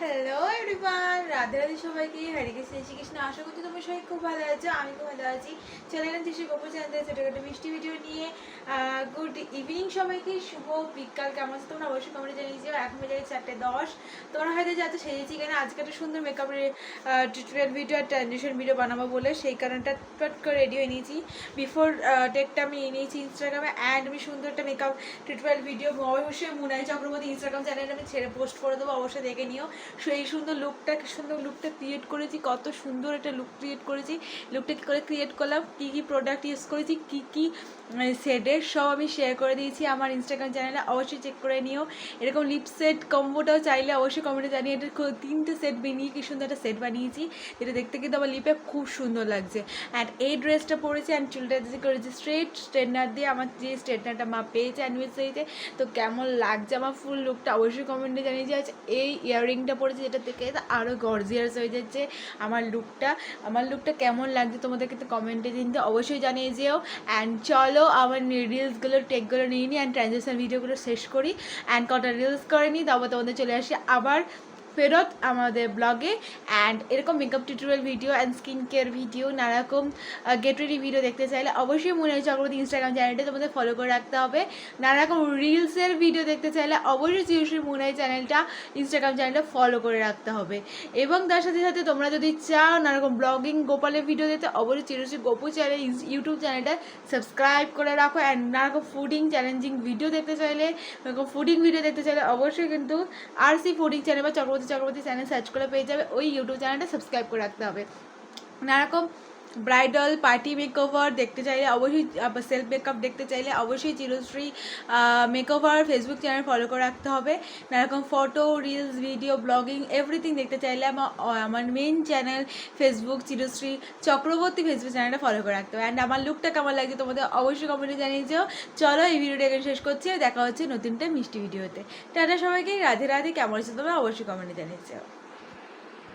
Hello everyone, Radhe Radhe সবাইকে। হরে কৃষ্ণ শ্রীকৃষ্ণ। আশা করছি তোমরা সবাই খুব ভালো আছো, আমি খুব ভালো আছি। চলে এলাম দেশের গোপু চ্যানেলে ছোটোখাটো মিষ্টি ভিডিও নিয়ে। গুড ইভিনিং সবাইকে, শুভ বিকাল। কেমন আছে তোমরা অবশ্যই কমেন্টে জানিয়েছো। এখন বেজে 4:10। তোমরা হয়তো যাতে সেজেছি কেন আজকে একটা সুন্দর মেকআপের টিউটোরিয়াল ভিডিও আর ট্রানজিশন ভিডিও বানাবো বলে সেই কারণটা টট করে রেডি হয়ে নিয়েছি। বিফোর টেকটা আমি নিয়ে নিয়েছি ইনস্টাগ্রামে, অ্যান্ড আমি সুন্দর একটা মেকআপ টিউটোরিয়াল ভিডিও অবশ্যই মুনাই চক্রবর্তী ইনস্টাগ্রাম চ্যানেলে আমি ছেড়ে পোস্ট করে দেবো, অবশ্যই দেখে নিও। সেই সুন্দর লুকটা ক্রিয়েট করেছি, কত সুন্দর একটা লুক ক্রিয়েট করেছি। লুকটা কী করে ক্রিয়েট করলাম, কী কী প্রোডাক্ট ইউজ করেছি, কী কী শেডের, সব আমি শেয়ার করে দিয়েছি আমার ইনস্টাগ্রাম চ্যানেলে, অবশ্যই চেক করে নিও। এরকম লিপ সেট কম্বোটাও চাইলে অবশ্যই কমেন্টে জানিয়ে। এটা 3টে সেট বানিয়ে কি সুন্দর একটা সেট বানিয়েছি, যেটা দেখতে কিন্তু আমার লিপে খুব সুন্দর লাগছে। অ্যান্ড এই ড্রেসটা পরেছি, অ্যান্ড চুলটা করেছি স্ট্রেটনার দিয়ে। আমার যে স্ট্রেটনারটা মা পেয়েছে অ্যানিভার্সারিতে, তো কেমন লাগছে আমার ফুল লুকটা অবশ্যই কমেন্টে জানিয়ে। যে এই ইয়াররিংটা পরেছি, যেটা থেকে আরও গর্জিয়াস হয়ে যাচ্ছে আমার লুকটা কেমন লাগছে তোমাদের কিন্তু কমেন্টে দিতে অবশ্যই জানিয়ে যেও। অ্যান্ড চলো আমার রিলসগুলো টেকগুলো নিয়ে নিই, অ্যান্ড ট্রানজিশন ভিডিওগুলো শেষ করি, অ্যান্ড কটা রিলস করে নিই, তারপর তোমাদের চলে আসি আবার ফেরত আমাদের ব্লগে। অ্যান্ড এরকম makeup tutorial video and skin care video, নানারকম গেট রেডি ভিডিও দেখতে চাইলে অবশ্যই মুনাই চক্রবর্তী ইনস্টাগ্রাম চ্যানেলটা তোমাদের ফলো করে রাখতে হবে। নানারকম রিলসের ভিডিও দেখতে চাইলে অবশ্যই চিরশ্রী মুনাই চ্যানেলটা ইনস্টাগ্রাম চ্যানেলটা ফলো করে রাখতে হবে। এবং তার সাথে সাথে তোমরা যদি চাও নানারকম ব্লগিং গোপালের ভিডিও দেখতে, অবশ্যই চিরশ্রী গোপু চ্যানেল ইউটিউব চ্যানেলটা সাবস্ক্রাইব করে রাখো। অ্যান্ড নানারকম ফুডিং চ্যালেঞ্জিং ভিডিও দেখতে চাইলে, এরকম ফুডিং ভিডিও দেখতে চাইলে অবশ্যই কিন্তু RC ফুডিং চ্যানেল বা চক্রবর্তী চ্যানেল সার্চ করে পেয়ে যাবে। ওই ইউটিউব চ্যানেলটা সাবস্ক্রাইব করে রাখতে হবে। নানারকম ব্রাইডাল পার্টি মেকওভার দেখতে চাইলে অবশ্যই, সেলফ মেকআপ দেখতে চাইলে অবশ্যই Chirashree makeover Facebook channel follow করে রাখতে হবে। নানারকম photo, reels, video, blogging everything দেখতে চাইলে আমার main channel Facebook Chirashree Chakraborty Facebook চ্যানেলটা ফলো করে রাখতে হবে। অ্যান্ড আমার লুকটা কেমন লাগছে তোমাদের অবশ্যই কমেন্টে জানিয়ে যাও। চলো এই ভিডিওটা এখানে শেষ করছি, দেখা হচ্ছে নতুনটা মিষ্টি ভিডিওতে। টাটা সবাইকে, রাধে রাধে। কেমন হচ্ছে তোমরা অবশ্যই কমেন্টে জানিয়ে যাও।